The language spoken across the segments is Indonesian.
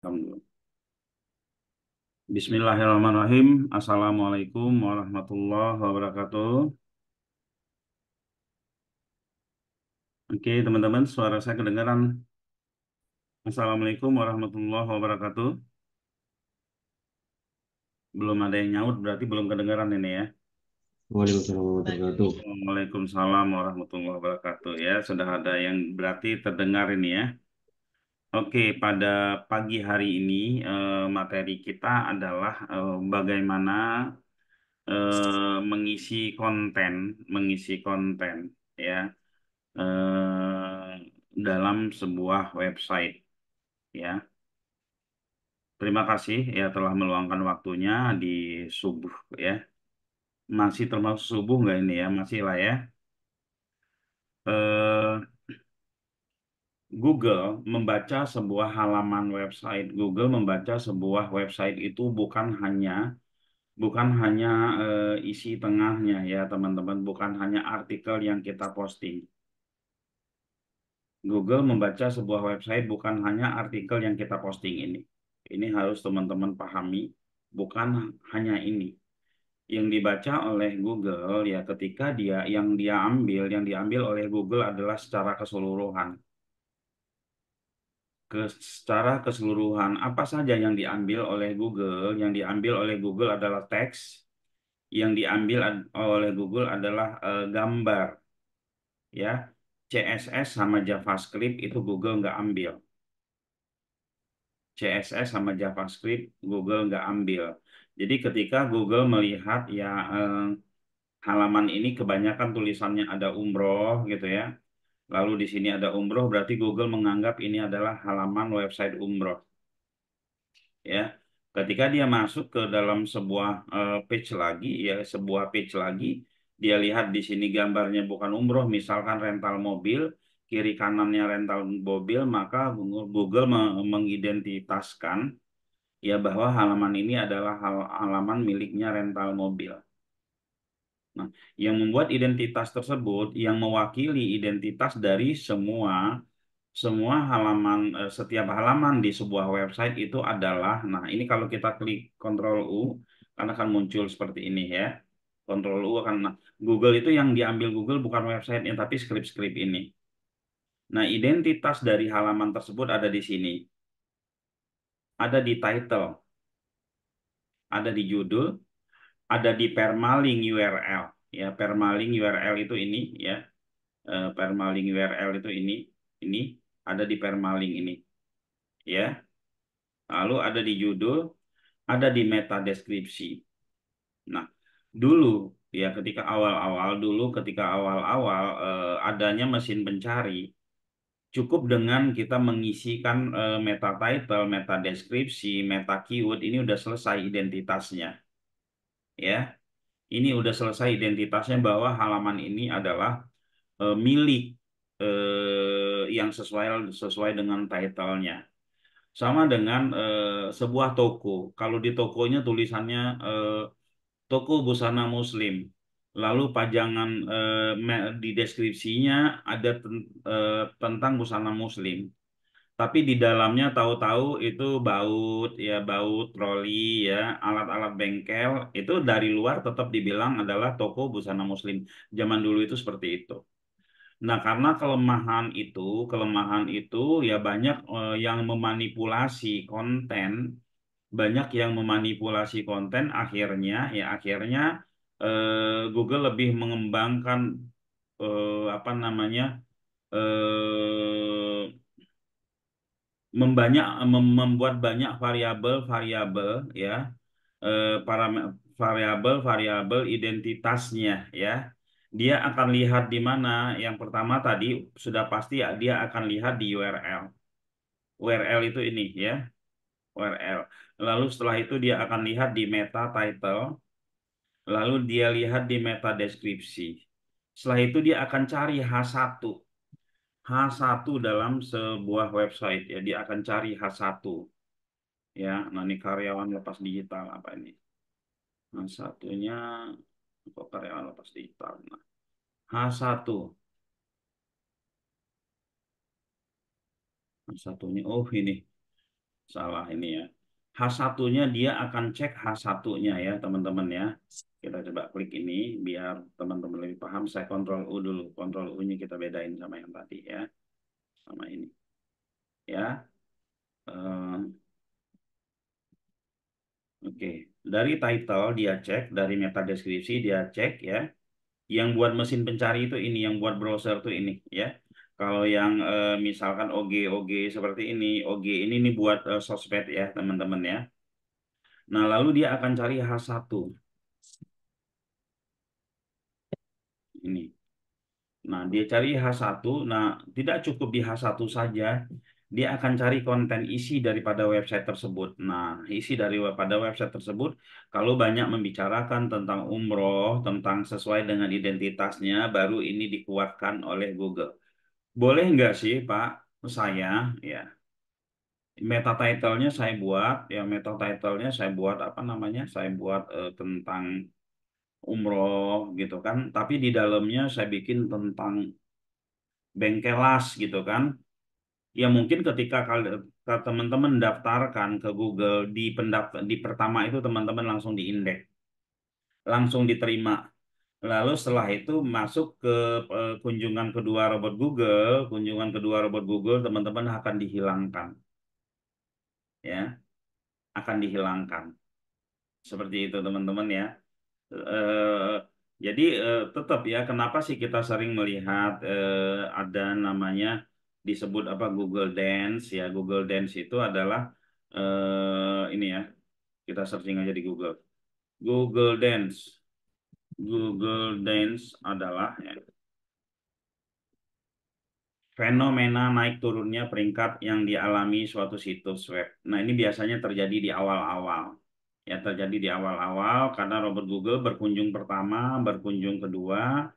Alhamdulillah. Bismillahirrahmanirrahim. Assalamualaikum warahmatullahi wabarakatuh. Oke, teman-teman, suara saya kedengaran. Assalamualaikum warahmatullahi wabarakatuh. Belum ada yang nyaut, berarti belum kedengaran ini ya. Waalaikumsalam warahmatullahi wabarakatuh. Waalaikumsalam warahmatullahi wabarakatuh. Ya, sudah ada yang berarti terdengar ini ya. Oke, pada pagi hari ini materi kita adalah bagaimana mengisi konten ya dalam sebuah website ya. Terima kasih ya telah meluangkan waktunya di subuh ya. Masih termasuk subuh nggak ini ya? Masih lah ya. Eh, Google membaca sebuah halaman website. Google membaca sebuah website itu bukan hanya isi tengahnya ya teman-teman, bukan hanya artikel yang kita posting. Google membaca sebuah website bukan hanya artikel yang kita posting ini. Ini harus teman-teman pahami, bukan hanya ini. Yang dibaca oleh Google ya ketika yang diambil oleh Google adalah secara keseluruhan. Apa saja yang diambil oleh Google? Yang diambil oleh Google adalah teks, yang diambil oleh Google adalah gambar ya. CSS sama JavaScript itu Google nggak ambil. CSS sama JavaScript Google nggak ambil. Jadi ketika Google melihat ya halaman ini kebanyakan tulisannya ada umroh gitu ya. Lalu di sini ada umroh berarti Google menganggap ini adalah halaman website umroh ya. Ketika dia masuk ke dalam sebuah page lagi ya, sebuah page lagi, dia lihat di sini gambarnya bukan umroh, misalkan rental mobil, kiri kanannya rental mobil, maka Google mengidentitaskan ya bahwa halaman ini adalah halaman miliknya rental mobil. Nah, yang membuat identitas tersebut, yang mewakili identitas dari semua halaman, setiap halaman di sebuah website itu adalah, nah ini kalau kita klik Ctrl U, kan akan muncul seperti ini ya. Ctrl U akan, nah, Google itu yang diambil Google bukan websitenya, tapi skrip-skrip ini. Nah, identitas dari halaman tersebut ada di sini. Ada di title, ada di judul, ada di permalink URL. Ya, permalink URL itu ini ya. Permalink URL itu ini ada di permalink ini ya. Lalu ada di judul, ada di meta deskripsi. Nah, dulu ya ketika awal-awal adanya mesin pencari, cukup dengan kita mengisikan meta title, meta deskripsi, meta keyword ini udah selesai identitasnya ya. Ini udah selesai identitasnya bahwa halaman ini adalah milik yang sesuai sesuai dengan title-nya. Sama dengan sebuah toko. Kalau di tokonya tulisannya toko busana Muslim, lalu pajangan di deskripsinya ada tentang busana Muslim. Tapi di dalamnya tahu-tahu itu baut, troli, ya, alat-alat bengkel, itu dari luar tetap dibilang adalah toko busana Muslim. Zaman dulu itu seperti itu. Nah, karena kelemahan itu ya banyak yang memanipulasi konten, akhirnya Google lebih mengembangkan apa namanya eh, membuat banyak variabel-variabel ya, para variabel-variabel identitasnya ya. Dia akan lihat di mana. Yang pertama tadi sudah pasti ya, dia akan lihat di URL. URL itu ini ya, URL. Lalu setelah itu dia akan lihat di meta title, lalu dia lihat di meta deskripsi. Setelah itu dia akan cari H1. H1 dalam sebuah website ya, dia akan cari H1 ya. Nah, ini karyawan lepas digital apa ini? Nah, satunya kok karyawan lepas digital. Nah, H1. H1-nya oh ini. Salah ini ya. H1-nya dia akan cek H1-nya ya teman-teman ya. Kita coba klik ini biar teman-teman lebih paham. Saya kontrol U dulu. Kontrol U-nya kita bedain sama yang tadi ya. Sama ini ya. Eh, Oke, dari title dia cek, dari meta deskripsi dia cek ya. Yang buat mesin pencari itu ini, yang buat browser itu ini ya. Kalau yang misalkan OG seperti ini, OG ini buat sosmed ya teman-teman ya. Nah lalu dia akan cari H1 ini. Nah dia cari H1, nah tidak cukup di H1 saja, dia akan cari konten isi daripada website tersebut. Nah isi daripada website tersebut, kalau banyak membicarakan tentang umroh, tentang sesuai dengan identitasnya, baru ini dikuatkan oleh Google. Boleh nggak sih, Pak? Saya, ya, meta title-nya saya buat, ya meta title-nya saya buat apa namanya? Saya buat tentang umroh gitu kan. Tapi di dalamnya saya bikin tentang bengkelas gitu kan. Ya mungkin ketika teman-teman daftarkan ke Google di pertama itu teman-teman langsung diindeks, langsung diterima. Lalu setelah itu masuk ke kunjungan kedua robot Google, kunjungan kedua robot Google teman-teman akan dihilangkan, ya, akan dihilangkan. Seperti itu teman-teman ya. Eh, jadi tetap ya, kenapa sih kita sering melihat ada namanya disebut apa Google Dance ya. Google Dance itu adalah ini ya. Kita searching aja di Google. Google Dance. Google Dance adalah ya, fenomena naik turunnya peringkat yang dialami suatu situs web. Nah, ini biasanya terjadi di awal-awal. Ya, terjadi di awal-awal karena robot Google berkunjung pertama, berkunjung kedua,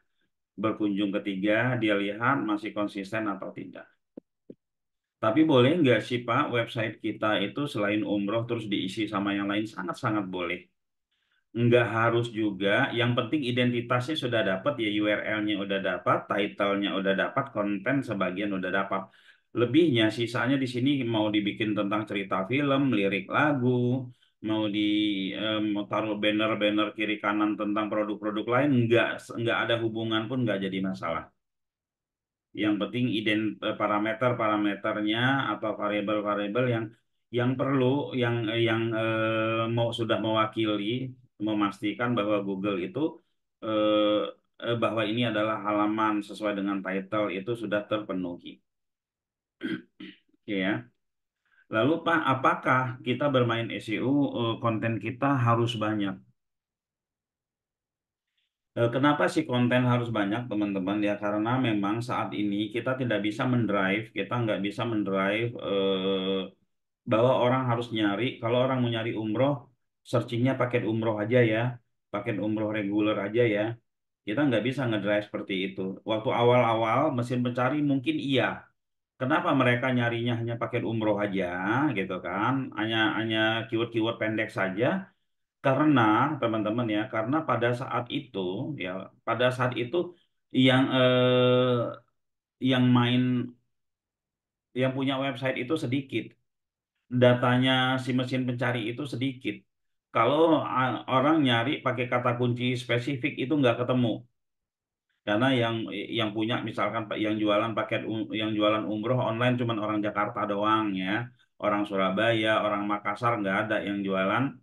berkunjung ketiga, dia lihat masih konsisten atau tidak. Tapi boleh nggak sih Pak, website kita itu selain umroh terus diisi sama yang lain? Sangat-sangat boleh. Nggak harus juga, yang penting identitasnya sudah dapat, ya URL-nya udah dapat, title-nya udah dapat, konten sebagian udah dapat. Lebihnya, sisanya di sini mau dibikin tentang cerita film, lirik lagu, mau mau taruh banner-banner kiri kanan tentang produk-produk lain, nggak ada hubungan pun nggak jadi masalah. Yang penting parameter-parameternya atau variabel-variabel yang perlu, yang mau sudah mewakili, memastikan bahwa Google itu eh, bahwa ini adalah halaman sesuai dengan title itu sudah terpenuhi. Oke ya. Lalu Pak, apakah kita bermain SEO konten kita harus banyak? Kenapa sih konten harus banyak, teman-teman? Ya, karena memang saat ini kita tidak bisa mendrive, kita nggak bisa mendrive bahwa orang harus nyari. Kalau orang mau nyari umroh, searchingnya paket umroh aja ya, paket umroh reguler aja ya. Kita nggak bisa ngedrive seperti itu. Waktu awal-awal mesin pencari mungkin iya. Kenapa mereka nyarinya hanya paket umroh aja, gitu kan? Hanya keyword-keyword pendek saja. Karena teman-teman ya, karena pada saat itu ya, pada saat itu yang yang main yang punya website itu sedikit, datanya si mesin pencari itu sedikit. Kalau orang nyari pakai kata kunci spesifik itu nggak ketemu, karena yang punya misalkan yang jualan yang jualan umroh online cuman orang Jakarta doang ya, orang Surabaya, orang Makassar nggak ada yang jualan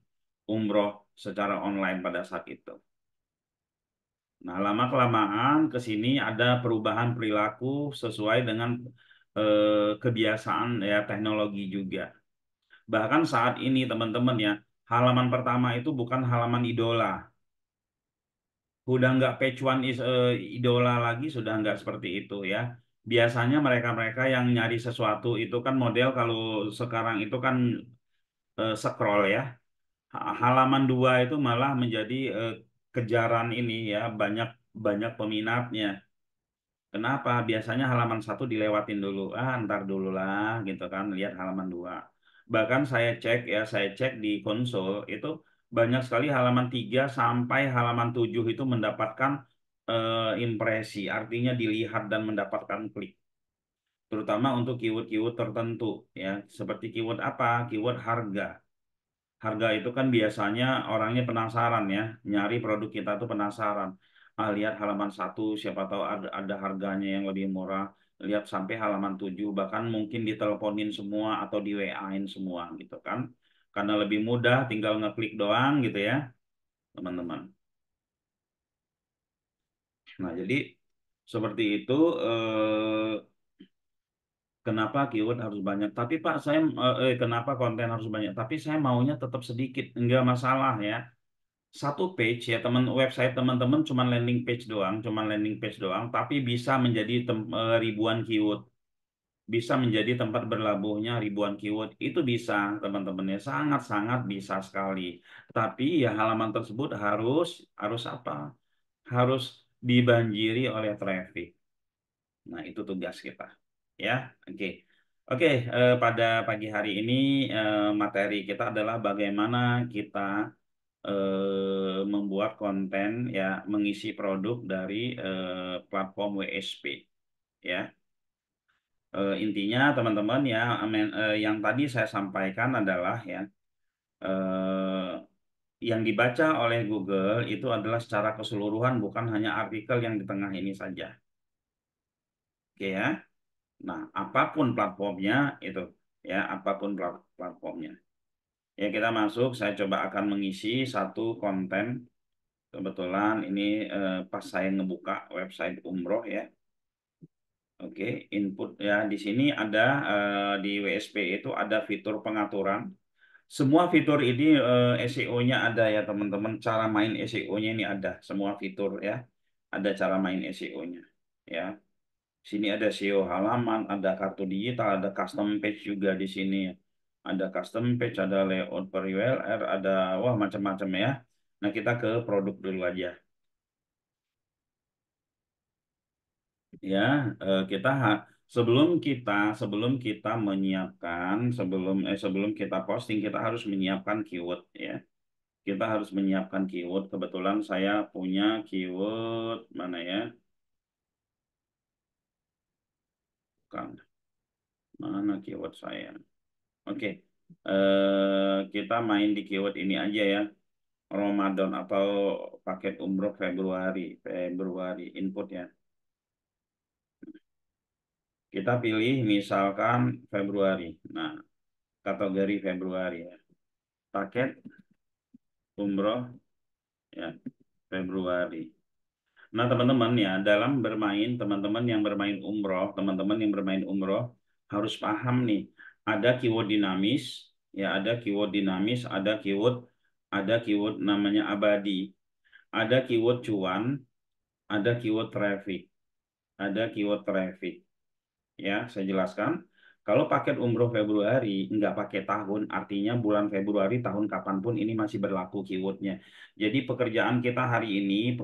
umroh secara online pada saat itu. Nah, lama-kelamaan ke sini ada perubahan perilaku sesuai dengan kebiasaan ya teknologi juga. Bahkan saat ini teman-teman ya, halaman pertama itu bukan halaman idola. Udah nggak page one is idola lagi, sudah nggak seperti itu ya. Biasanya mereka-mereka yang nyari sesuatu itu kan model kalau sekarang itu kan scroll ya. Halaman dua itu malah menjadi kejaran ini ya, banyak banyak peminatnya. Kenapa? Biasanya halaman satu dilewatin dulu. Ntar dulu lah, gitu kan. Lihat halaman dua. Bahkan saya cek ya, saya cek di konsol itu banyak sekali halaman 3 sampai halaman 7 itu mendapatkan impresi, artinya dilihat dan mendapatkan klik. terutama untuk keyword-keyword tertentu ya. Seperti keyword apa? Keyword harga. Harga itu kan biasanya orangnya penasaran ya, nyari produk kita tuh penasaran. Ah, lihat halaman satu, siapa tahu ada harganya yang lebih murah. Lihat sampai halaman 7, bahkan mungkin diteleponin semua atau di WA-in semua gitu kan. Karena lebih mudah, tinggal ngeklik doang gitu ya, teman-teman. Nah, jadi seperti itu. Kenapa keyword harus banyak? Tapi Pak, kenapa konten harus banyak? Tapi saya maunya tetap sedikit, enggak masalah ya. Satu page ya teman website teman-teman cuma landing page doang, cuma landing page doang, tapi bisa menjadi ribuan keyword, bisa menjadi tempat berlabuhnya ribuan keyword, itu bisa teman-teman ya, sangat-sangat bisa sekali. Tapi ya halaman tersebut harus harus apa? Harus dibanjiri oleh traffic. Nah, itu tugas kita. Ya, oke. Oke, pada pagi hari ini materi kita adalah bagaimana kita membuat konten ya mengisi produk dari platform WSP ya. Intinya teman-teman ya yang tadi saya sampaikan adalah ya eh, yang dibaca oleh Google itu adalah secara keseluruhan bukan hanya artikel yang di tengah ini saja. Oke ya. Nah, apapun platformnya itu ya, apapun platformnya. Ya, kita masuk, saya coba akan mengisi satu konten. Kebetulan ini pas saya ngebuka website umroh ya. Oke, input ya di sini ada di WSP itu ada fitur pengaturan. Semua fitur ini SEO-nya ada ya teman-teman. Cara main SEO-nya ini ada. Semua fitur ya. Ada cara main SEO-nya. Ya. Sini ada SEO halaman, ada kartu digital, ada custom page juga di sini. Ada custom page, ada layout per URL, ada wah macam-macam ya. Nah, kita ke produk dulu aja. Ya, sebelum kita menyiapkan sebelum kita posting kita harus menyiapkan keyword ya. Kita harus menyiapkan keyword. Kebetulan saya punya keyword mana ya? Bukan. Mana keyword saya? Oke. Kita main di keyword ini aja ya. Ramadan atau paket umroh Februari, Februari input ya. Kita pilih misalkan Februari. Nah, kategori Februari ya. Paket umroh ya Februari. Nah, teman-teman ya, dalam bermain, teman-teman yang bermain umroh harus paham nih, ada keyword dinamis, ya ada keyword namanya abadi, ada keyword cuan, ada keyword traffic, Ya, saya jelaskan. Kalau paket umroh Februari nggak pakai tahun, artinya bulan Februari tahun kapanpun ini masih berlaku keywordnya. Jadi pekerjaan kita hari ini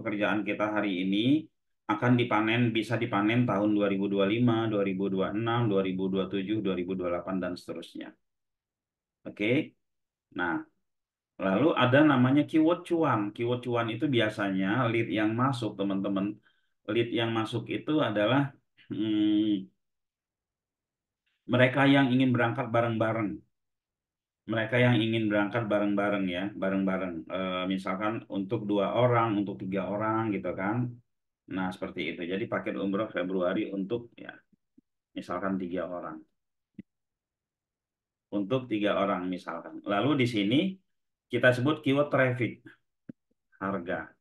akan dipanen, bisa dipanen tahun 2025, 2026, 2027, 2028 dan seterusnya. Oke. Nah, lalu ada namanya keyword cuan. Keyword cuan itu biasanya lead yang masuk, teman-teman. Lead yang masuk itu adalah mereka yang ingin berangkat bareng-bareng. Mereka yang ingin berangkat bareng-bareng ya, bareng-bareng. Misalkan untuk 2 orang, untuk 3 orang gitu kan. Nah, seperti itu. Jadi paket umroh Februari untuk ya, misalkan 3 orang. Untuk 3 orang misalkan. Lalu di sini kita sebut keyword traffic, harga.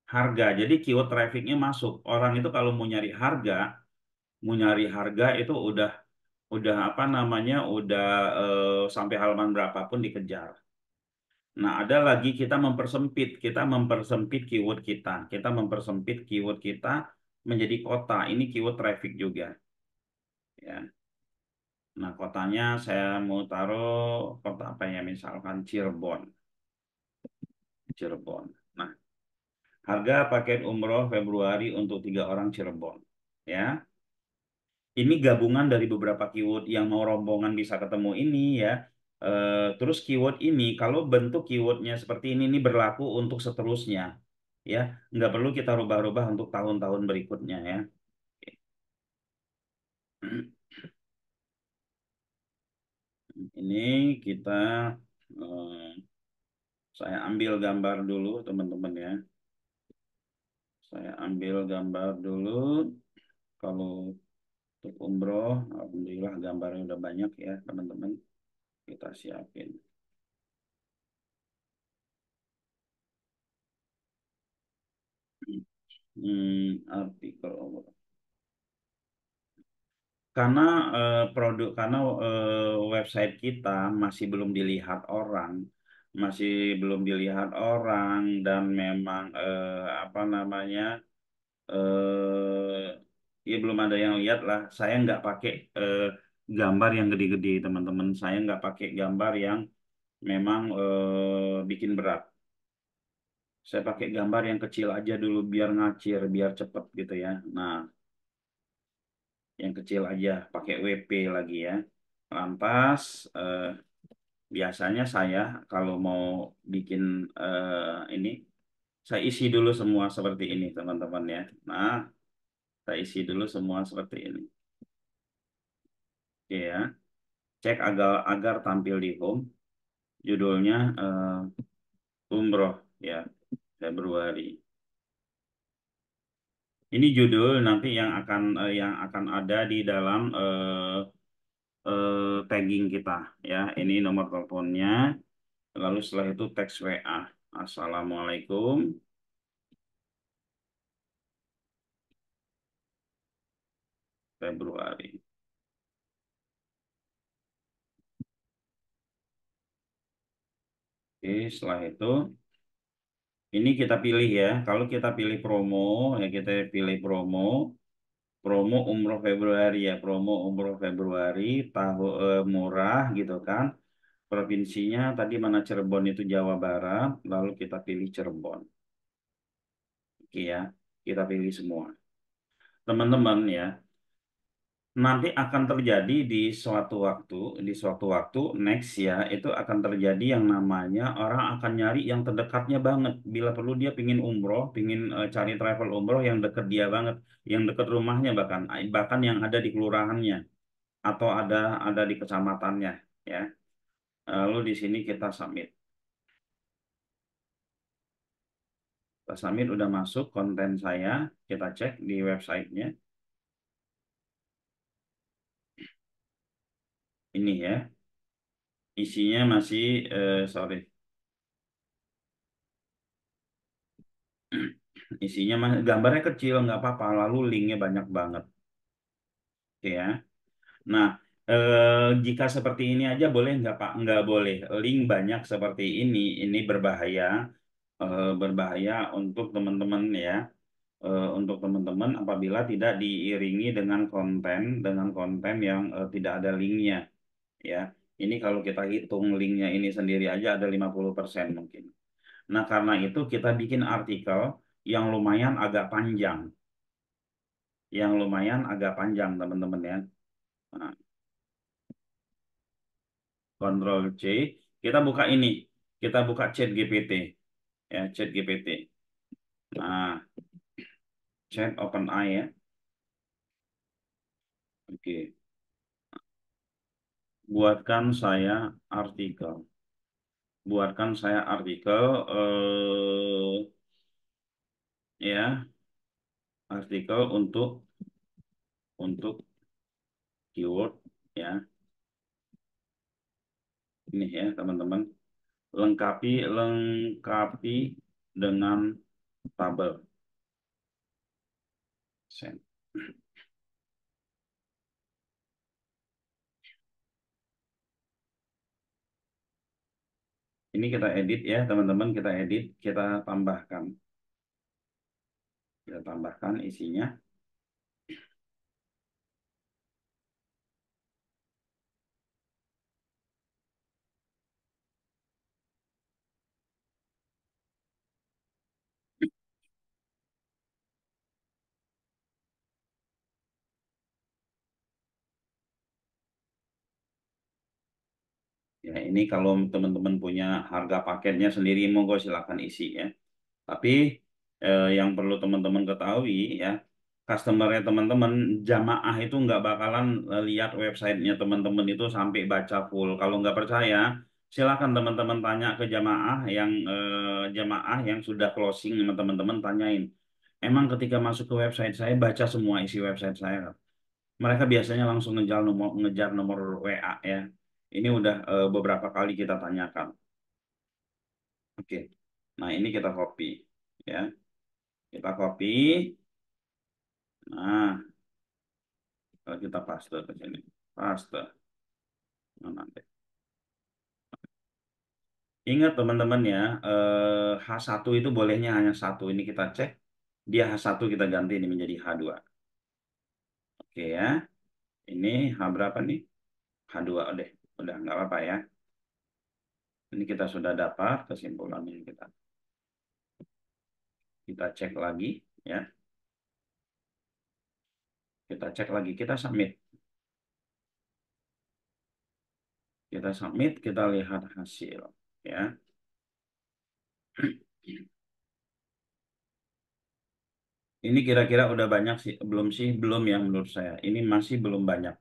Harga. Jadi keyword trafficnya masuk. Orang itu kalau mau nyari harga itu udah apa namanya, udah sampai halaman berapapun dikejar. Nah, ada lagi kita mempersempit keyword kita. Kita mempersempit keyword kita menjadi kota. Ini keyword traffic juga, ya. Nah, kotanya saya mau taruh kota apa ya? Misalkan Cirebon, Cirebon. Nah, harga paket umroh Februari untuk 3 orang Cirebon, ya. Ini gabungan dari beberapa keyword yang mau rombongan bisa ketemu ini ya. Terus keyword ini kalau bentuk keywordnya seperti ini berlaku untuk seterusnya ya. Nggak perlu kita rubah-rubah untuk tahun-tahun berikutnya ya. Ini kita eh, saya ambil gambar dulu teman-teman ya. Saya ambil gambar dulu. Kalau untuk umroh, alhamdulillah gambarnya udah banyak ya teman-teman. Kita siapin. Artikel umroh. Karena website kita masih belum dilihat orang, masih belum dilihat orang dan memang apa namanya ya belum ada yang lihat lah. Saya nggak pakai gambar yang gede-gede teman-teman. Saya nggak pakai gambar yang memang bikin berat. Saya pakai gambar yang kecil aja dulu biar ngacir, biar cepet gitu ya. Nah, yang kecil aja, pakai WP lagi ya. Lantas, biasanya saya kalau mau bikin ini, saya isi dulu semua seperti ini teman-teman ya. Nah, saya isi dulu semua seperti ini. Oke ya, cek agar agar tampil di home. Judulnya Umroh ya, Februari. Ini judul nanti yang akan ada di dalam tagging kita ya. Ini nomor teleponnya. Lalu setelah itu teks WA. Assalamualaikum Februari. Oke, setelah itu ini kita pilih ya. Kalau kita pilih promo ya kita pilih promo umroh Februari ya. Promo umroh Februari tahu murah gitu kan. Provinsinya tadi mana Cirebon itu Jawa Barat. Lalu kita pilih Cirebon. Oke ya. Kita pilih semua. Teman-teman ya. Nanti akan terjadi di suatu waktu next ya, itu akan terjadi yang namanya orang akan nyari yang terdekatnya banget. Bila perlu dia pingin umroh, pingin cari travel umroh yang dekat dia banget, yang dekat rumahnya bahkan, bahkan yang ada di kelurahannya atau ada di kecamatannya ya. Lalu di sini kita submit. Kita submit udah masuk konten saya, kita cek di websitenya. Ini ya, isinya masih sorry. Isinya gambarnya kecil nggak apa-apa, lalu linknya banyak banget, oke ya. Nah, jika seperti ini aja boleh nggak Pak? Nggak boleh. Link banyak seperti ini berbahaya, berbahaya untuk teman-teman ya, untuk teman-teman apabila tidak diiringi dengan konten yang tidak ada linknya ya. Ini kalau kita hitung linknya ini sendiri aja ada 50% mungkin. Nah, karena itu kita bikin artikel yang lumayan agak panjang. Yang lumayan agak panjang teman-teman ya. Nah, Ctrl C, kita buka ini, kita buka chat GPT ya, chat GPT. Nah, chat OpenAI ya. Oke, buatkan saya artikel, buatkan saya artikel ya, artikel untuk keyword ya. Ini ya teman-teman, lengkapi dengan tabel. Send. Ini kita edit ya teman-teman, kita tambahkan. Kita tambahkan isinya. Ya, ini kalau teman-teman punya harga paketnya sendiri, monggo silakan isi ya. Tapi yang perlu teman-teman ketahui ya, customernya teman-teman, jamaah itu nggak bakalan lihat websitenya teman-teman itu sampai baca full. Kalau nggak percaya, silakan teman-teman tanya ke jamaah yang sudah closing sama teman-teman tanyain. Emang ketika masuk ke website saya baca semua isi website saya. Mereka biasanya langsung ngejar nomor WA ya. Ini udah beberapa kali kita tanyakan. Oke. Nah, ini kita copy ya. Kita copy. Nah, kalau kita paste ke sini. Paste. Nah, nanti. Ingat teman-teman ya, H1 itu bolehnya hanya satu. Ini kita cek. Dia H1 kita ganti ini menjadi H2. Oke ya. Ini H berapa nih? H2 deh. Udah nggak apa-apa ya. Ini kita sudah dapat kesimpulannya kita cek lagi ya. Kita cek lagi, kita submit. Kita submit, kita lihat hasil ya. Ini kira-kira udah banyak sih, belum sih? Belum ya menurut saya. Ini masih belum banyak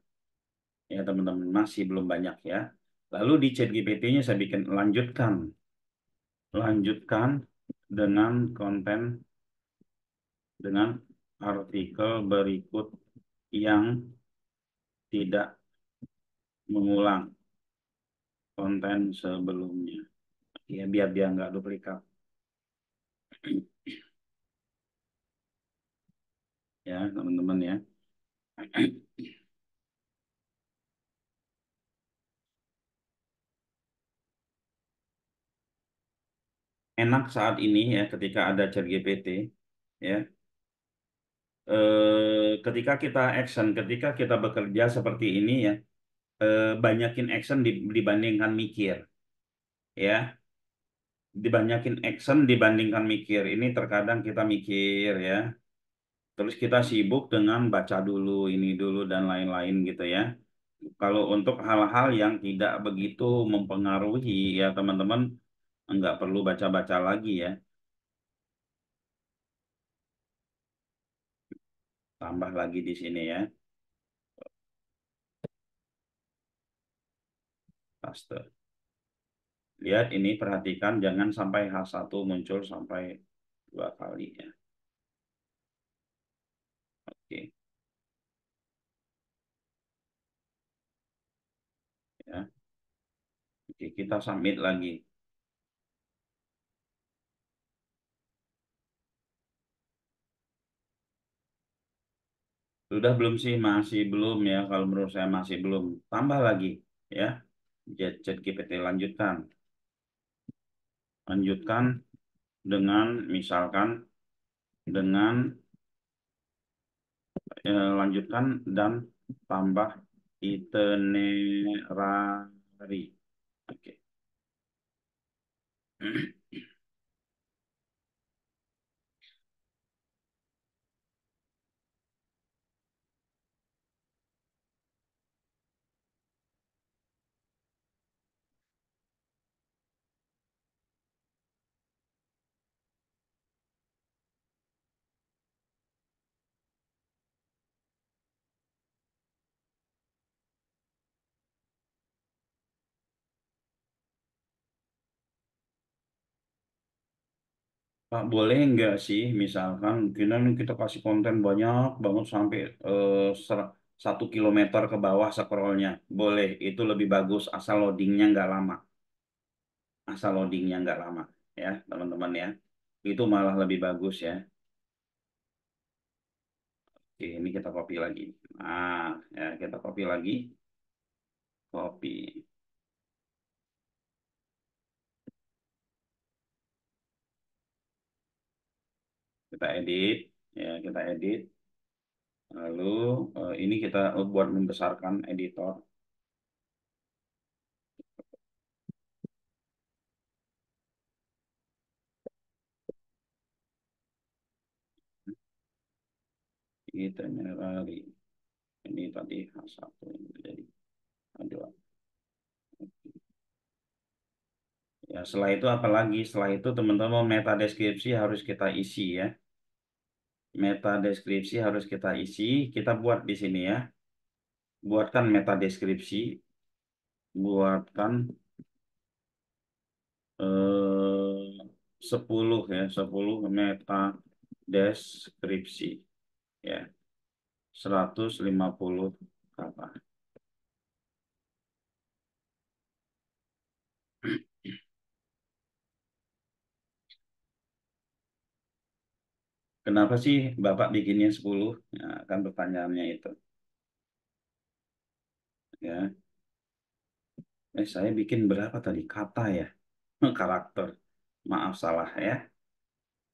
ya teman-teman, masih belum banyak ya. Lalu di ChatGPT-nya saya bikin lanjutkan, lanjutkan dengan konten dengan artikel berikut yang tidak mengulang konten sebelumnya. Ya biar dia nggak duplikat ya teman-teman ya. Enak saat ini ya ketika ada ChatGPT ya. Ketika kita action, ketika kita bekerja seperti ini ya, banyakin action dibandingkan mikir ya. Dibanyakin action dibandingkan mikir. Ini terkadang kita mikir ya. Terus kita sibuk dengan baca dulu, ini dulu dan lain-lain gitu ya. Kalau untuk hal-hal yang tidak begitu mempengaruhi ya teman-teman nggak perlu baca-baca lagi ya. Tambah lagi di sini ya. Paste. Lihat ini perhatikan jangan sampai H1 muncul sampai 2 kali ya. Oke ya. Oke, kita submit lagi. Sudah belum sih? Masih belum ya. Kalau menurut saya masih belum. Tambah lagi ya. Chat GPT lanjutkan. Lanjutkan dengan misalkan dengan lanjutkan dan tambah itinerary. Oke. Pak, boleh nggak sih misalkan kita kasih konten banyak banget sampai 1 kilometer ke bawah scrollnya. Boleh, itu lebih bagus asal loadingnya nggak lama. Asal loadingnya nggak lama ya teman-teman ya. Itu malah lebih bagus ya. Oke, ini kita copy lagi. Nah, ya kita copy lagi. Copy. Kita edit. Ya, kita edit. Lalu ini kita buat membesarkan editor. Itinerary. Ini tadi H1 ini jadi H2. Ya, setelah itu apa lagi? Setelah itu teman-teman meta deskripsi harus kita isi ya. Meta deskripsi harus kita isi. Kita buat di sini ya. Buatkan meta deskripsi. Buatkan 10 ya, 10 meta deskripsi ya, 150 kata. Kenapa sih Bapak bikinnya 10? Ya, kan pertanyaannya itu ya. Saya bikin berapa tadi kata ya? Karakter. Maaf salah ya.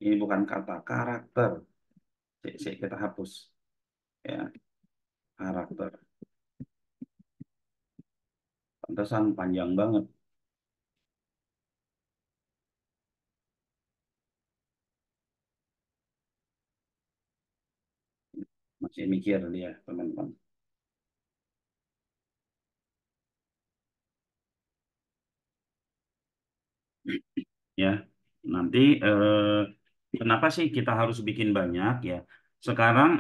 Ini bukan kata, karakter. Kita hapus ya, karakter. Pantesan panjang banget. Masih mikir dia, teman-teman. Ya, nanti kenapa sih kita harus bikin banyak ya? Sekarang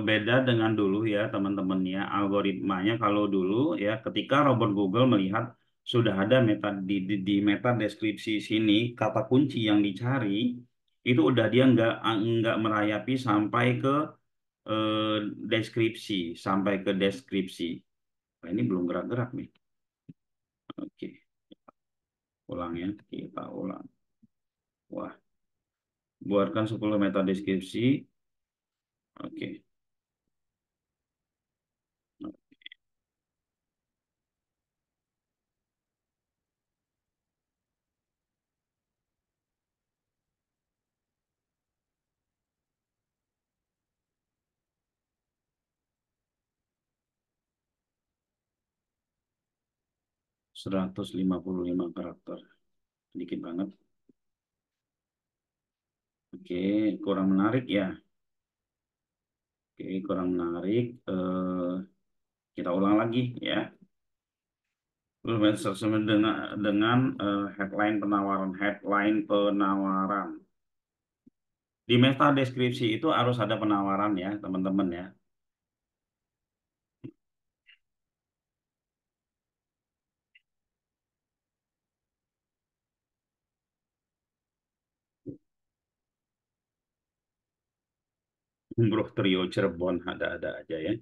beda dengan dulu ya teman-teman ya, algoritmanya kalau dulu ya ketika robot Google melihat sudah ada meta di meta deskripsi sini kata kunci yang dicari itu udah dia nggak merayapi sampai ke eh, deskripsi sampai ke deskripsi. Nah, ini belum gerak-gerak nih. Oke, ulang ya, kita ulang. Wah, buatkan 10 meta deskripsi. Oke. 155 karakter. Sedikit banget. Oke, kurang menarik ya. Oke, kurang menarik. Kita ulang lagi ya. Sesuai dengan headline penawaran. Headline penawaran. Di meta deskripsi itu harus ada penawaran ya, teman-teman ya. Umroh Trio Cirebon ada-ada aja ya.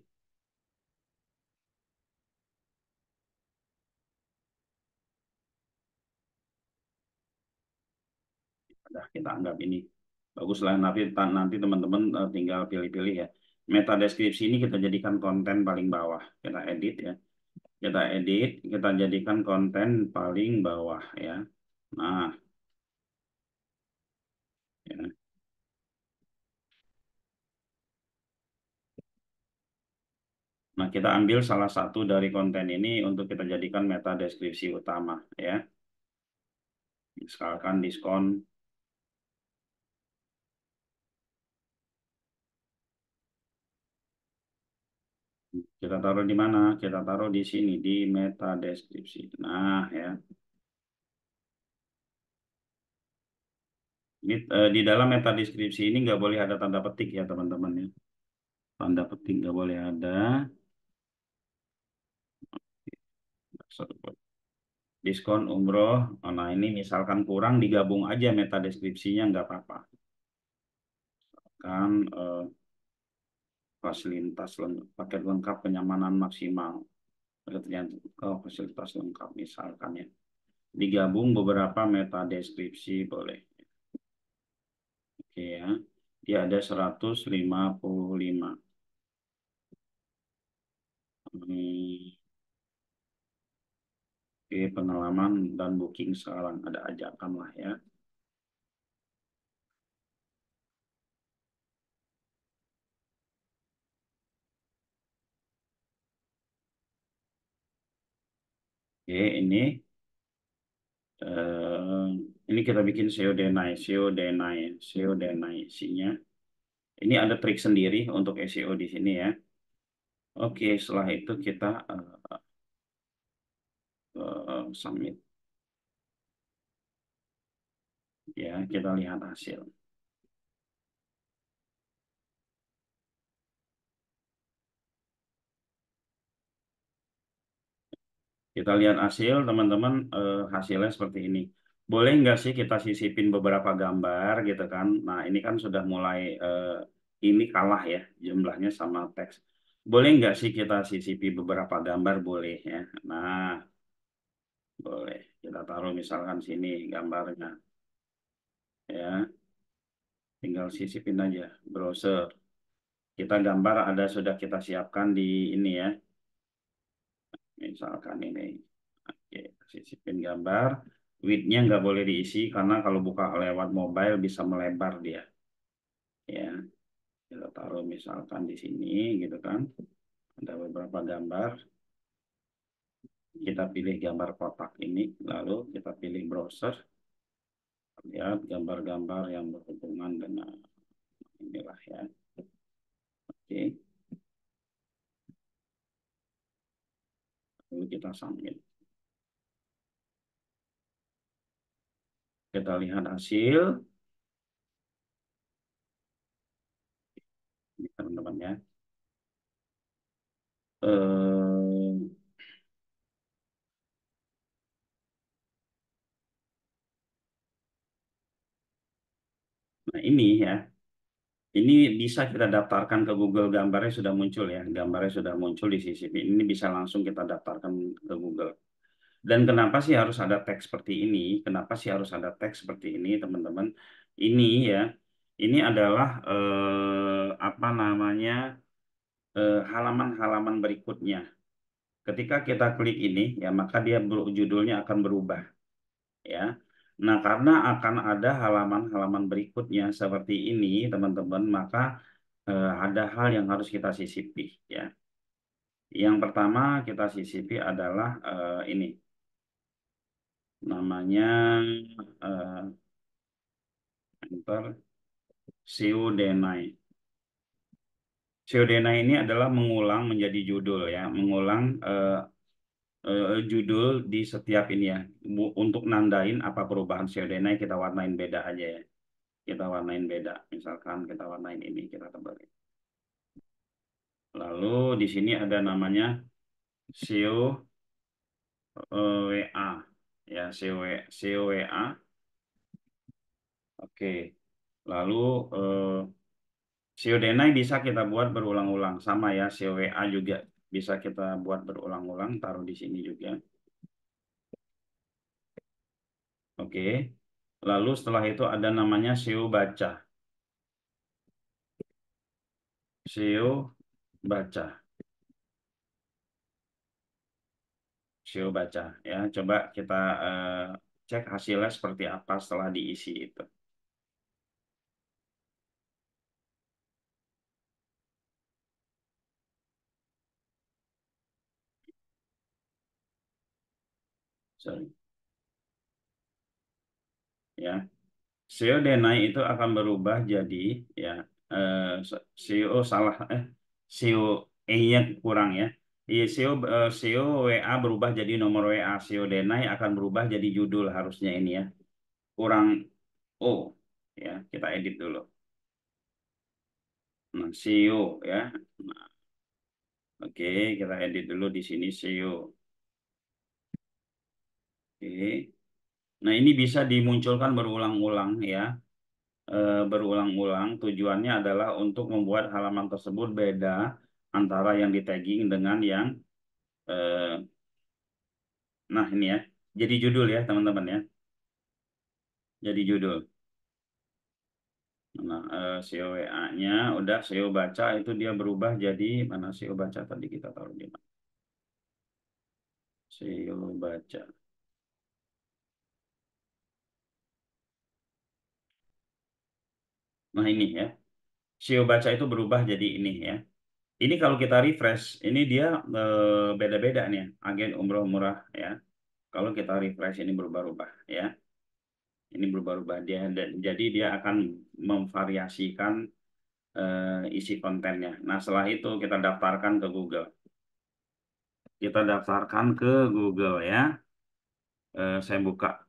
Udah kita anggap ini bagus lah. Nanti teman-teman tinggal pilih-pilih ya. Meta deskripsi ini kita jadikan konten paling bawah. Kita edit ya. Kita jadikan konten paling bawah ya. Nah, ya. Nah, kita ambil salah satu dari konten ini untuk kita jadikan meta deskripsi utama ya. Misalkan diskon. Kita taruh di mana? Kita taruh di sini di meta deskripsi. Nah, ya. Ini di dalam meta deskripsi ini nggak boleh ada tanda petik ya teman-teman ya. Tanda petik nggak boleh ada. Diskon umroh. Oh, nah ini misalkan kurang digabung aja meta deskripsinya nggak apa-apa. Kan fasilitas paket lengkap kenyamanan maksimal. Fasilitas lengkap misalkan ya. Digabung beberapa meta deskripsi boleh. Oke ya. Dia ada 155. Hmm, oke, pengalaman dan booking sekarang ada ajakan lah ya. Oke, eh, ini kita bikin SEO denai, SEO denai, SEO denai isinya. Ini ada trik sendiri untuk SEO di sini ya. Oke, setelah itu kita submit ya, kita lihat hasil. Kita lihat hasil, teman-teman, hasilnya seperti ini. Boleh nggak sih kita sisipin beberapa gambar gitu kan? Nah, ini kan sudah mulai ini kalah ya jumlahnya sama teks. Boleh nggak sih kita sisipi beberapa gambar? Boleh ya. Nah, boleh. Kita taruh misalkan sini gambarnya ya. Tinggal sisipin aja browser. Kita gambar ada sudah kita siapkan di ini ya. Misalkan ini. Oke, sisipin gambar. Width-nya nggak boleh diisi karena kalau buka lewat mobile bisa melebar dia. Ya, kita taruh misalkan di sini gitu kan. Ada beberapa gambar. Kita pilih gambar kotak ini, lalu kita pilih browser. Lihat gambar-gambar yang berhubungan dengan inilah ya. Oke, lalu kita submit. Kita lihat hasil, ini teman-teman ya. Eh, nah ini ya. Ini bisa kita daftarkan ke Google, gambarnya sudah muncul ya, gambarnya sudah muncul di sisi ini, bisa langsung kita daftarkan ke Google. Dan kenapa sih harus ada teks seperti ini? Kenapa sih harus ada teks seperti ini, teman-teman? Ini ya, ini adalah apa namanya halaman-halaman berikutnya. Ketika kita klik ini, ya maka dia judulnya akan berubah, ya. Nah, karena akan ada halaman-halaman berikutnya seperti ini, teman-teman, maka ada hal yang harus kita sisipi ya. Yang pertama kita sisipi adalah ini namanya uh, enter Denai. Denai ini adalah mengulang menjadi judul ya, mengulang judul di setiap ini ya. Untuk nandain apa perubahan Denai kita warnain beda aja ya. Kita warnain beda. Misalkan kita warnain ini, kita tebalin. Lalu di sini ada namanya SEO WA ya, SEO WA. Oke. Lalu SEO Denai bisa kita buat berulang-ulang sama ya, SEO WA juga bisa kita buat berulang-ulang, taruh di sini juga. Oke. Lalu setelah itu ada namanya SEO baca. SEO baca. SEO baca ya. Coba kita cek hasilnya seperti apa setelah diisi itu. Sorry. Ya. SEO Denai itu akan berubah jadi ya SEO salah SEO E-nya kurang ya. Iya, SEO WA berubah jadi nomor WA. SEO Denai akan berubah jadi judul harusnya ini ya. Kurang O ya. Kita edit dulu. Nah, SEO ya. Nah, oke, kita edit dulu di sini SEO. Oke. Nah, ini bisa dimunculkan berulang-ulang ya. Berulang-ulang. Tujuannya adalah untuk membuat halaman tersebut beda antara yang di tagging dengan yang eh, nah ini ya. Jadi judul ya, teman-teman ya. Jadi judul. Nah, SEO WA-nya udah SEO baca itu dia berubah jadi mana SEO baca tadi kita taruh di mana? SEO baca. Nah, ini ya. SEO baca itu berubah jadi ini ya. Ini kalau kita refresh, ini dia beda-beda nih ya. Agen umroh murah ya. Kalau kita refresh ini berubah-ubah ya. Ini berubah-ubah dia dan jadi dia akan memvariasikan isi kontennya. Nah, setelah itu kita daftarkan ke Google. Kita daftarkan ke Google ya. Saya buka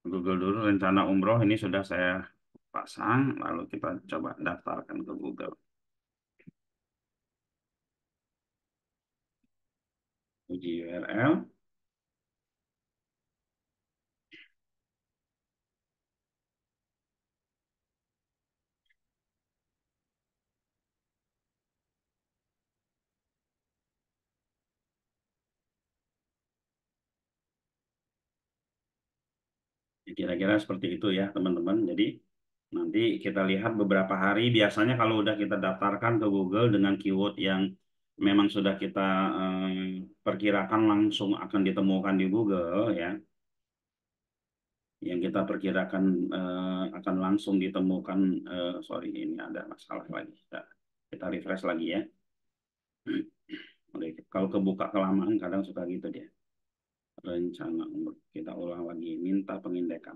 Google dulu, rencana umroh ini sudah saya pasang, lalu kita coba daftarkan ke Google. Uji URL. Kira-kira seperti itu ya teman-teman. Jadi nanti kita lihat beberapa hari. Biasanya kalau udah kita daftarkan ke Google dengan keyword yang memang sudah kita perkirakan langsung akan ditemukan di Google ya, yang kita perkirakan akan langsung ditemukan. Sorry, ini ada masalah lagi. Kita refresh lagi ya. Oke, kalau kebuka kelamaan kadang suka gitu dia. Rencana umur. Kita ulang lagi. Minta pengindekan.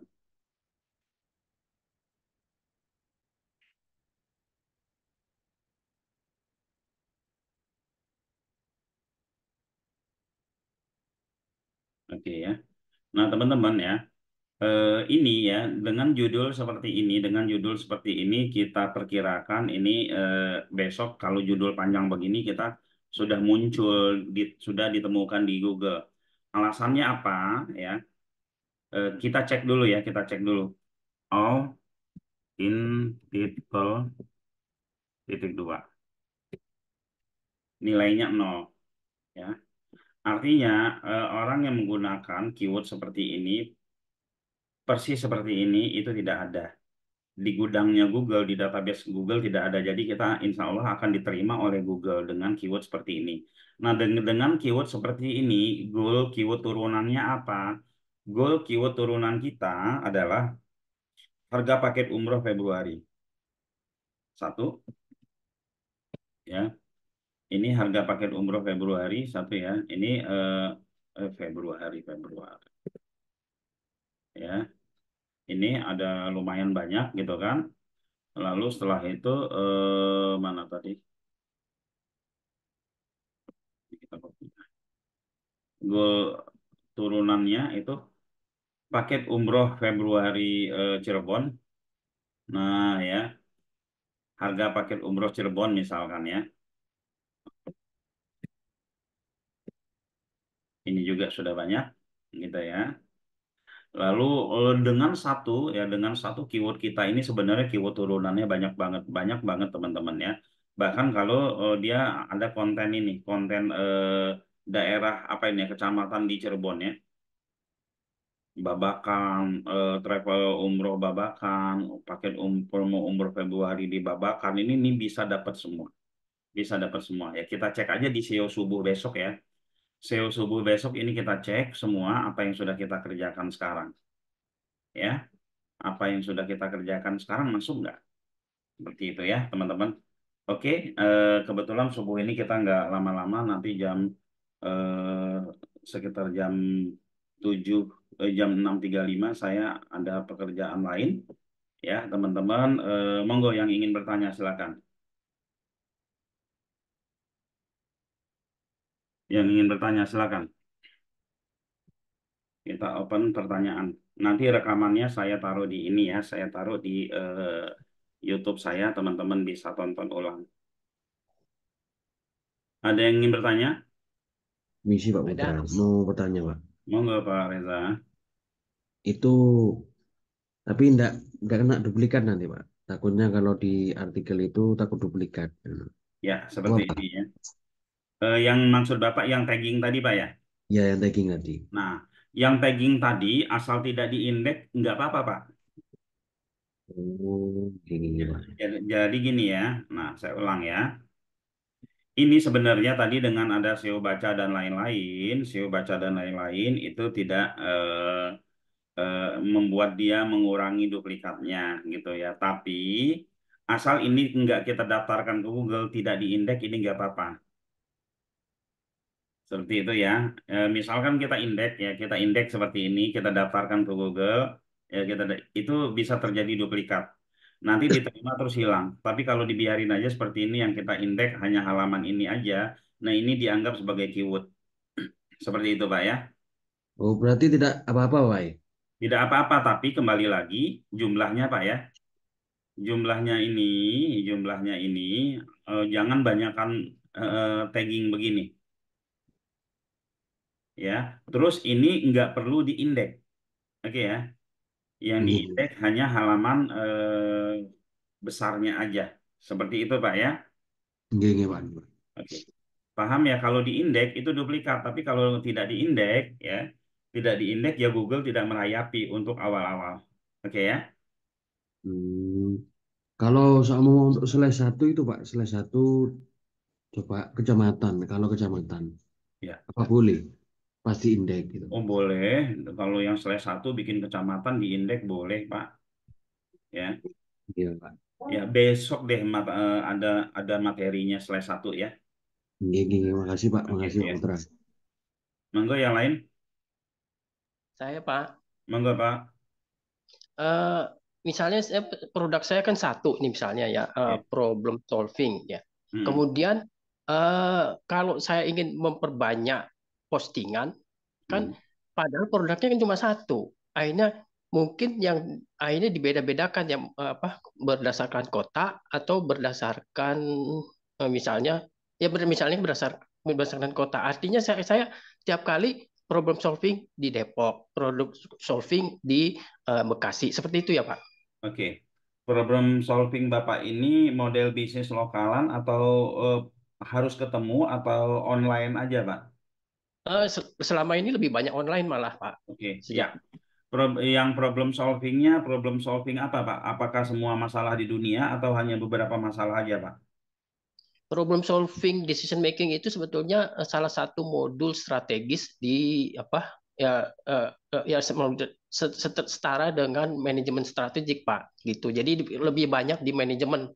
Oke ya. Nah, teman-teman ya, ini ya, dengan judul seperti ini kita perkirakan ini besok kalau judul panjang begini kita sudah muncul, sudah ditemukan di Google. Alasannya apa ya? Kita cek dulu ya, kita cek dulu. All in title titik dua. Nilainya nol ya. Artinya orang yang menggunakan keyword seperti ini, persis seperti ini, itu tidak ada. Di gudangnya Google, di database Google tidak ada. Jadi kita insya Allah akan diterima oleh Google dengan keyword seperti ini. Nah, dengan keyword seperti ini, goal keyword turunannya apa? Goal keyword turunan kita adalah harga paket umroh Februari. Satu, ya. Ini harga paket umroh Februari, satu ya. Ini Februari. Ya, ini ada lumayan banyak gitu kan. Lalu setelah itu mana tadi? Kita copy. Goal turunannya itu paket umroh Februari Cirebon. Nah ya, harga paket umroh Cirebon misalkan ya. Ini juga sudah banyak gitu ya. Lalu dengan satu keyword kita ini sebenarnya keyword turunannya banyak banget teman-teman ya. Bahkan kalau dia ada konten ini, konten daerah apa ini ya, kecamatan di Cirebon ya. Babakan, travel umroh Babakan, paket promo umroh Februari di Babakan ini bisa dapat semua, bisa dapat semua ya. Kita cek aja di SEO subuh besok ya. SEO subuh besok ini kita cek semua apa yang sudah kita kerjakan sekarang ya. Apa yang sudah kita kerjakan sekarang masuk nggak? Seperti itu ya teman-teman. Oke, kebetulan subuh ini kita nggak lama-lama, nanti eh, sekitar tujuh jam 6.35 saya ada pekerjaan lain ya teman-teman. Monggo yang ingin bertanya silakan. Yang ingin bertanya silakan. Kita open pertanyaan. Nanti rekamannya saya taruh di ini ya, saya taruh di YouTube saya, teman-teman bisa tonton ulang. Ada yang ingin bertanya? Misi Pak Putra, Ada. mau bertanya Pak. Monggo Pak Reza. Itu tapi enggak kena duplikat nanti Pak. Takutnya kalau di artikel itu takut duplikat. Nah, Ya, itu seperti apa? ini ya. Yang maksud Bapak yang tagging tadi, Pak ya? Ya yang tagging tadi. Nah, yang tagging tadi asal tidak diindeks nggak apa-apa, Pak. Oh, gini Pak. Jadi gini ya. Nah, saya ulang ya. Ini sebenarnya tadi dengan ada SEO baca dan lain-lain, SEO baca dan lain-lain itu tidak membuat dia mengurangi duplikatnya gitu ya. Tapi asal ini nggak kita daftarkan ke Google, tidak diindeks, ini nggak apa-apa. Seperti itu ya. Misalkan kita indeks seperti ini, kita daftarkan ke Google, ya itu bisa terjadi duplikat. Nanti diterima terus hilang. Tapi kalau dibiarin aja seperti ini yang kita indeks hanya halaman ini aja, nah ini dianggap sebagai keyword. Seperti itu, Pak ya. Oh, berarti tidak apa-apa Pak. Ya? Tidak apa-apa, tapi kembali lagi jumlahnya, Pak ya. Jumlahnya ini, jumlahnya ini jangan banyakkan tagging begini, ya. Terus ini nggak perlu diindeks, oke ya. Yang Ini, diindeks hanya halaman besarnya aja. Seperti itu, Pak ya. ini Pak. Oke. Paham ya, kalau diindeks itu duplikat, tapi kalau tidak diindeks ya, Tidak diindeks ya Google tidak merayapi untuk awal-awal. Oke ya. Hmm. Kalau sama untuk selai satu itu Pak, selai satu coba kecamatan. Kalau kecamatan, Ya. apa boleh? Pasti indeks gitu. Oh boleh. Kalau yang selesai satu bikin kecamatan diindeks boleh Pak. Ya. Iya Pak. Ya besok deh ada materinya selesai satu ya. Iya, iya, makasih Pak, Oke makasih Pak ya. Putra. Monggo yang lain. Saya Pak, Monggo Pak. eh, misalnya produk saya kan satu nih misalnya ya, Ya. problem solving ya. Hmm. Kemudian kalau saya ingin memperbanyak postingan kan, Hmm. padahal produknya kan cuma satu. Akhirnya mungkin yang akhirnya dibeda-bedakan yang berdasarkan kota atau berdasarkan misalnya ya misalnya berdasarkan kota. Artinya saya tiap kali problem solving di Depok, problem solving di Bekasi. Seperti itu ya, Pak. Oke. Problem solving Bapak ini model bisnis lokalan atau eh, harus ketemu atau online aja Pak? Selama ini lebih banyak online malah, Pak. Oke, ya. Sejak Yang problem solvingnya, problem solving apa, Pak? Apakah semua masalah di dunia atau hanya beberapa masalah aja, Pak? problem solving decision making itu sebetulnya salah satu modul strategis di ya ya setara dengan manajemen strategik Pak gitu. Jadi lebih banyak di manajemen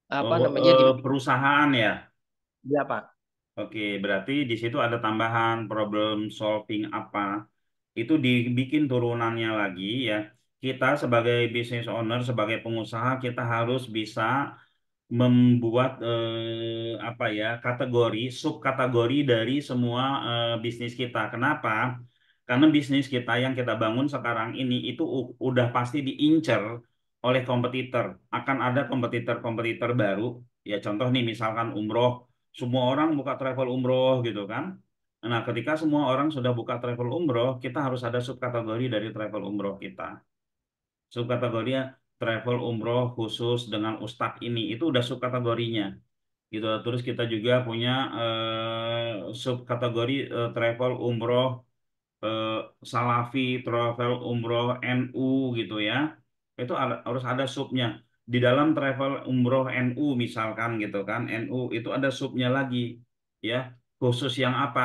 apa Oh, namanya di perusahaan ya. ya Pak. Oke, berarti di situ ada tambahan problem solving apa? Itu dibikin turunannya lagi ya. Kita sebagai business owner, sebagai pengusaha, kita harus bisa membuat apa ya kategori subkategori dari semua bisnis kita. Kenapa? Karena bisnis kita yang kita bangun sekarang ini itu udah pasti diincar oleh kompetitor. Akan ada kompetitor-kompetitor baru. Ya contoh nih misalkan umroh, semua orang buka travel umroh gitu kan. Nah, ketika semua orang sudah buka travel umroh, kita harus ada subkategori dari travel umroh kita. Subkategorinya travel umroh khusus dengan ustadz ini itu udah subkategorinya gitu. Terus kita juga punya subkategori travel umroh eh, Salafi, travel umroh NU gitu ya. Itu harus ada subnya. Di dalam travel umroh NU misalkan gitu kan, NU itu ada subnya lagi ya. Khusus yang apa?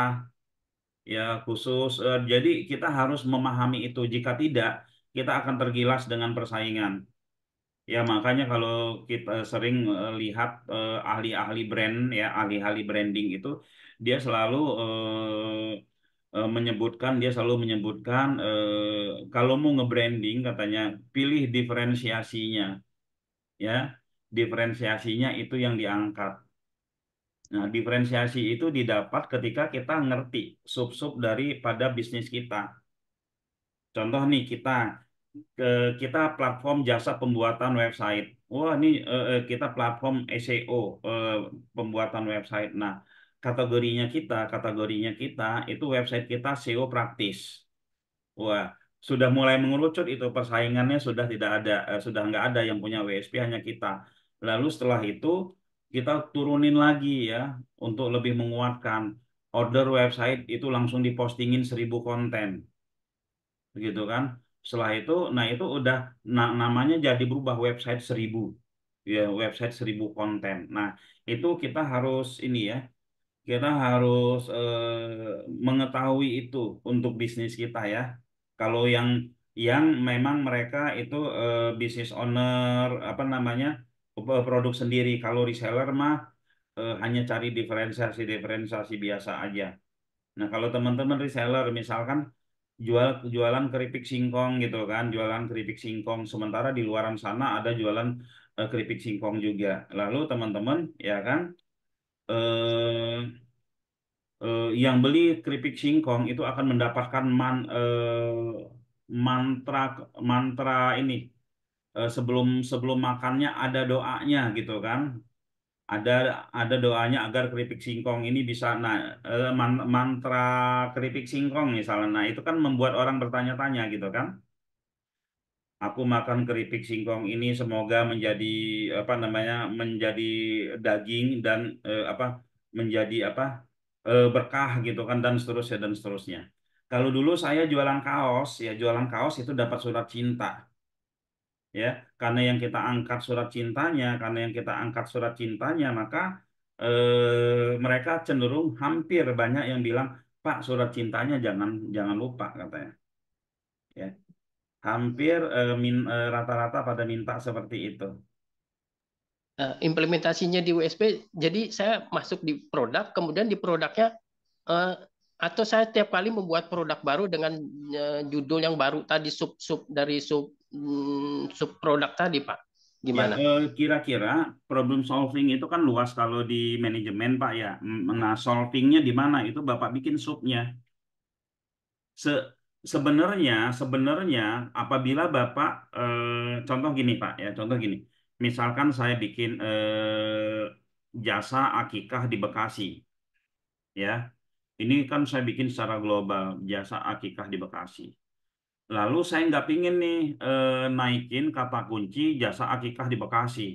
Ya khusus. Jadi kita harus memahami itu. Jika tidak, kita akan tergilas dengan persaingan. Ya, makanya kalau kita sering lihat ahli-ahli brand ya, ahli-ahli branding itu dia selalu menyebutkan kalau mau nge-branding katanya pilih diferensiasinya ya. Diferensiasinya itu yang diangkat. Nah, diferensiasi itu didapat ketika kita ngerti sub-sub daripada bisnis kita. Contoh nih kita platform jasa pembuatan website. Wah, ini kita platform SEO pembuatan website. Nah, kategorinya kita itu website kita SEO praktis. Wah, sudah mulai mengerucut itu persaingannya sudah tidak ada, sudah nggak ada yang punya WSP hanya kita. Lalu setelah itu kita turunin lagi ya untuk lebih menguatkan order website itu langsung dipostingin 1.000 konten begitu kan. Setelah itu, nah itu udah namanya jadi berubah website 1.000 ya website 1.000 konten. Nah itu kita harus ini ya, kita harus mengetahui itu untuk bisnis kita ya. Kalau yang memang mereka itu business owner apa namanya produk sendiri. Kalau reseller mah hanya cari diferensiasi biasa aja. Nah, kalau teman-teman reseller misalkan jualan keripik singkong gitu kan, jualan keripik singkong sementara di luaran sana ada jualan keripik singkong juga. Lalu teman-teman ya kan eh, yang beli keripik singkong itu akan mendapatkan mantra mantra ini sebelum sebelum makannya ada doanya gitu kan. Ada ada doanya agar keripik singkong ini bisa mantra keripik singkong misalnya. Nah, itu kan membuat orang bertanya-tanya gitu kan. Aku makan keripik singkong ini semoga menjadi apa namanya? Menjadi daging dan apa? Menjadi apa? Berkah gitu kan dan seterusnya dan seterusnya. Kalau dulu saya jualan kaos, ya jualan kaos itu dapat surat cinta, ya. Karena yang kita angkat surat cintanya, karena yang kita angkat surat cintanya, maka mereka cenderung hampir banyak yang bilang, Pak, surat cintanya jangan jangan lupa katanya, ya. Hampir rata-rata pada minta seperti itu. Implementasinya di USB, jadi saya masuk di produk, kemudian di produknya eh, atau saya tiap kali membuat produk baru dengan judul yang baru tadi, sub-sub dari sub produk tadi, Pak. Ya, Gimana? kira-kira problem solving itu kan luas kalau di manajemen, Pak, ya. Nah, solvingnya di mana? Itu Bapak bikin subnya. Se sebenarnya sebenarnya apabila Bapak contoh gini, Pak, ya, contoh gini. Misalkan saya bikin jasa akikah di Bekasi, ya. Ini kan saya bikin secara global, jasa akikah di Bekasi. Lalu saya nggak pingin nih naikin kata kunci jasa akikah di Bekasi.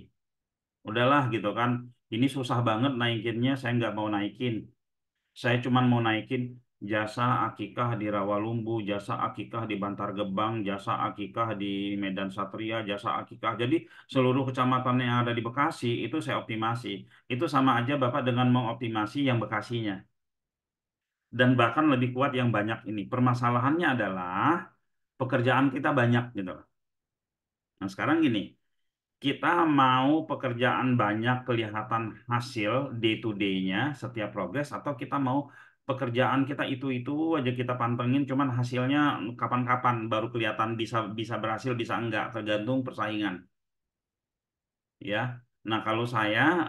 Udahlah gitu kan. Ini susah banget naikinnya, saya nggak mau naikin. Saya cuma mau naikin jasa akikah di Rawalumbu, jasa akikah di Bantar Gebang, jasa akikah di Medan Satria, jasa akikah. Jadi seluruh kecamatan yang ada di Bekasi itu saya optimasi. Itu sama aja Bapak dengan mengoptimasi yang Bekasinya. Dan bahkan lebih kuat yang banyak ini. Permasalahannya adalah pekerjaan kita banyak gitu. Nah, sekarang gini, kita mau pekerjaan banyak kelihatan hasil day to day-nya setiap progres, atau kita mau pekerjaan kita itu aja kita pantengin cuman hasilnya kapan-kapan baru kelihatan bisa bisa berhasil bisa enggak tergantung persaingan, ya. Nah, kalau saya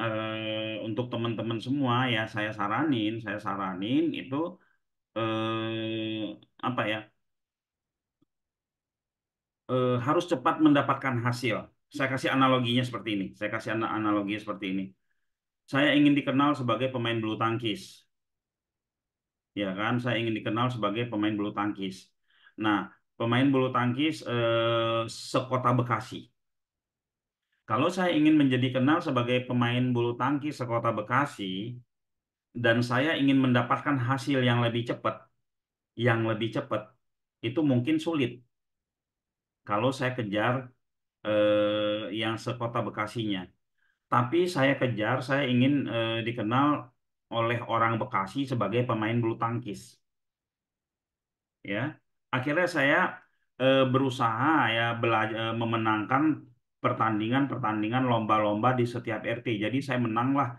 untuk teman-teman semua ya saya saranin itu apa ya, harus cepat mendapatkan hasil. Saya kasih analoginya seperti ini. Saya kasih analoginya seperti ini. Saya ingin dikenal sebagai pemain bulu tangkis, ya kan? Saya ingin dikenal sebagai pemain bulu tangkis. Nah, pemain bulu tangkis sekota Bekasi. Kalau saya ingin menjadi kenal sebagai pemain bulu tangkis sekota Bekasi, dan saya ingin mendapatkan hasil yang lebih cepat, itu mungkin sulit kalau saya kejar yang sekota Bekasinya. Tapi saya ingin dikenal oleh orang Bekasi sebagai pemain bulu tangkis, ya. Akhirnya saya berusaha ya belajar memenangkan pertandingan-pertandingan lomba-lomba di setiap RT. Jadi saya menanglah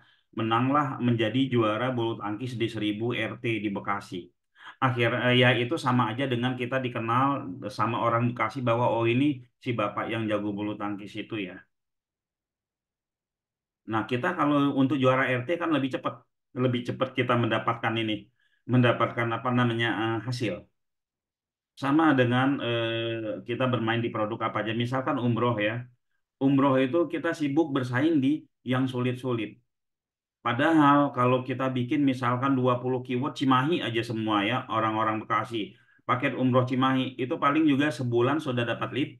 menjadi juara bulu tangkis di 1000 RT di Bekasi. Ya itu sama aja dengan kita dikenal sama orang Bekasi bahwa oh ini si bapak yang jago bulu tangkis itu ya. Nah, kita kalau untuk juara RT kan lebih cepat kita mendapatkan ini, mendapatkan apa namanya hasil. Sama dengan kita bermain di produk apa aja. Misalkan umroh ya, umroh itu kita sibuk bersaing di yang sulit-sulit. Padahal kalau kita bikin misalkan 20 keyword Cimahi aja semua ya, orang-orang Bekasi, paket umroh Cimahi itu paling juga sebulan sudah dapat lead,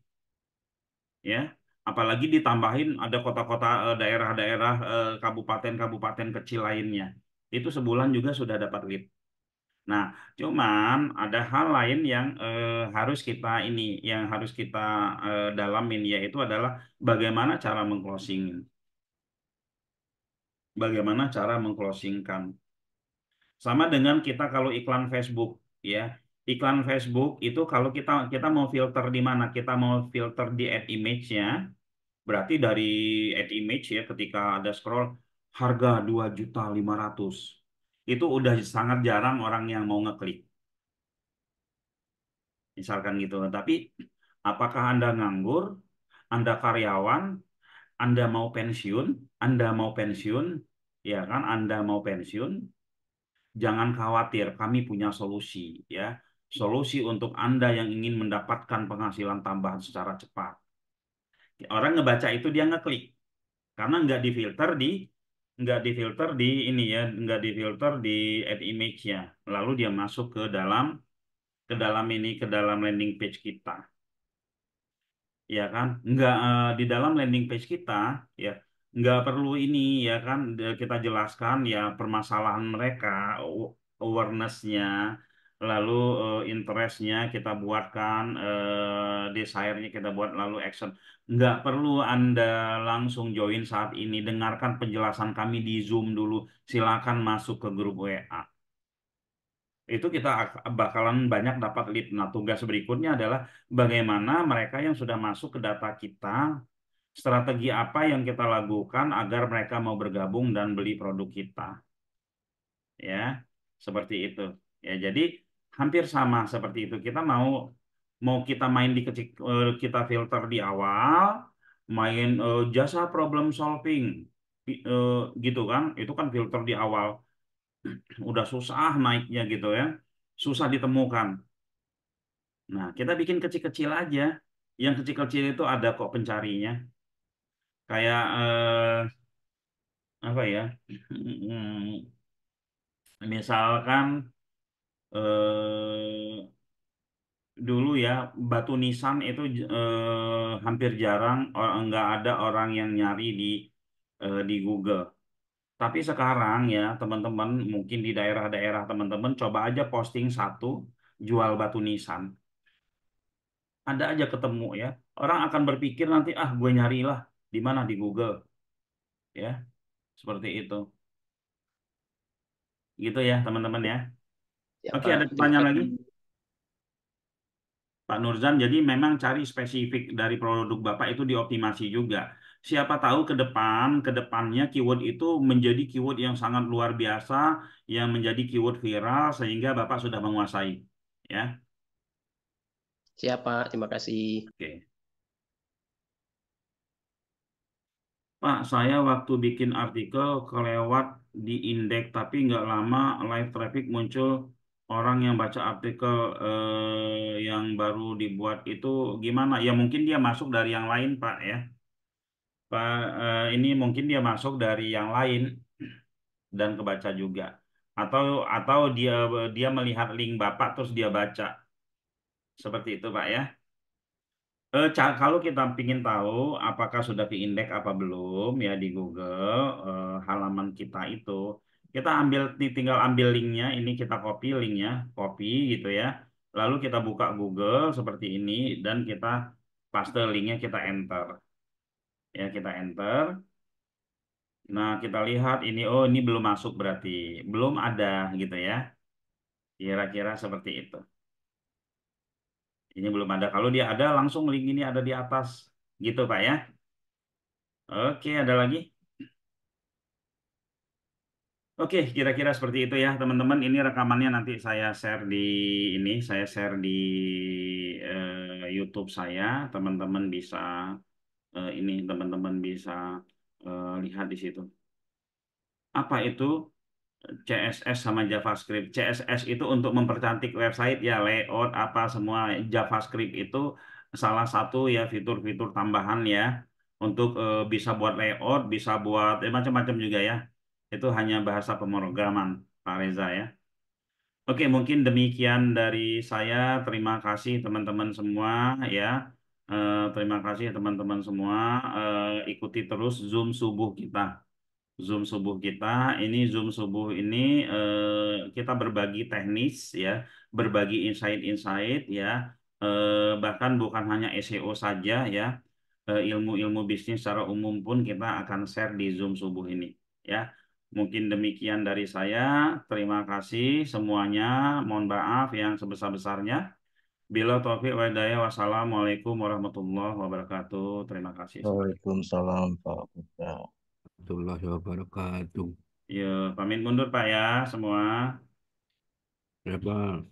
ya. Apalagi ditambahin ada kota-kota daerah-daerah kabupaten-kabupaten kecil lainnya. Itu sebulan juga sudah dapat lead. Nah, cuman ada hal lain yang harus kita dalamin, yaitu adalah bagaimana cara bagaimana cara mengclosingkan. Sama dengan kita kalau iklan Facebook, ya. Iklan Facebook itu kalau kita kita mau filter di mana? Kita mau filter di ad image-nya. Berarti dari add image ya ketika ada scroll harga 2.500.000 itu udah sangat jarang orang yang mau ngeklik. Misalkan gitu. Tapi apakah Anda nganggur, Anda karyawan, Anda mau pensiun, ya kan? Anda mau pensiun, jangan khawatir, kami punya solusi ya. Solusi untuk Anda yang ingin mendapatkan penghasilan tambahan secara cepat. Orang ngebaca itu dia ngeklik. Karena nggak difilter di ini ya, nggak difilter di add image-nya, lalu dia masuk ke dalam landing page kita, ya kan. Nggak di dalam landing page kita, ya, nggak perlu ini, ya kan, kita jelaskan ya permasalahan mereka, awareness-nya, lalu interestnya kita buatkan, desire-nya kita buat, lalu action. Nggak perlu Anda langsung join saat ini, dengarkan penjelasan kami di Zoom dulu, silakan masuk ke grup WA. Itu kita bakalan banyak dapat lead. Nah, tugas berikutnya adalah bagaimana mereka yang sudah masuk ke data kita, strategi apa yang kita lakukan agar mereka mau bergabung dan beli produk kita, ya, seperti itu. Ya, jadi hampir sama seperti itu. Kita mau mau kita main di kecil, kita filter di awal, main jasa problem solving, eh, gitu kan? Itu kan filter di awal, udah susah naiknya gitu ya, susah ditemukan. Nah, kita bikin kecil-kecil aja. Yang kecil-kecil itu ada kok pencarinya. Kayak apa ya? Misalkan eh, dulu ya batu nisan itu hampir jarang, nggak ada orang yang nyari di Google. Tapi sekarang ya teman-teman, mungkin di daerah-daerah teman-teman coba aja posting satu jual batu nisan. Ada aja ketemu ya. Orang akan berpikir nanti, ah gue nyarilah di mana, di Google, ya, seperti itu. Gitu ya teman-teman ya. Ya Oke, Pak, ada terima pertanyaan lagi kasih. Pak Nurzan. Jadi memang cari spesifik dari produk Bapak itu dioptimasi juga. Siapa tahu ke depannya keyword itu menjadi keyword yang sangat luar biasa, yang menjadi keyword viral sehingga Bapak sudah menguasai. Ya, Siapa? Terima kasih. oke. Pak, saya waktu bikin artikel kelewat di indeks, tapi nggak lama live traffic muncul orang yang baca artikel yang baru dibuat itu gimana? Ya mungkin dia masuk dari yang lain, Pak ya. Pak, ini mungkin dia masuk dari yang lain dan kebaca juga. Atau dia dia melihat link Bapak terus dia baca. Seperti itu, Pak ya. Kalau kita ingin tahu apakah sudah ke indeks apa belum ya di Google, halaman kita itu, kita tinggal ambil linknya, ini kita copy linknya, copy gitu ya. Lalu kita buka Google seperti ini dan kita paste linknya, kita enter, ya kita enter. Nah kita lihat ini, oh ini belum masuk berarti belum ada gitu ya. Kira-kira seperti itu. Ini belum ada. Kalau dia ada langsung link ini ada di atas, gitu Pak ya. Oke, ada lagi? Oke, kira-kira seperti itu ya, teman-teman. Ini rekamannya nanti saya share di YouTube saya. Teman-teman bisa teman-teman bisa lihat di situ. Apa itu CSS sama JavaScript? CSS itu untuk mempercantik website ya, layout apa semua. JavaScript itu salah satu ya fitur-fitur tambahan ya untuk bisa buat layout, bisa buat macam-macam juga ya. Itu hanya bahasa pemrograman, Pak Reza ya. Oke, mungkin demikian dari saya. Terima kasih teman-teman semua ya. Terima kasih teman-teman semua. Ikuti terus Zoom subuh kita. Zoom subuh kita. Ini Zoom subuh ini kita berbagi teknis ya, berbagi insight-insight ya. Bahkan bukan hanya SEO saja ya. Ilmu-ilmu bisnis secara umum pun kita akan share di Zoom subuh ini ya. Mungkin demikian dari saya. Terima kasih semuanya. Mohon maaf yang sebesar-besarnya. Bila taufik wa hidayah. Wassalamualaikum warahmatullahi wabarakatuh. Terima kasih semuanya. Waalaikumsalam Pak Putra. Warahmatullahi wabarakatuh. Ya, pamit mundur Pak ya semua. Berapa?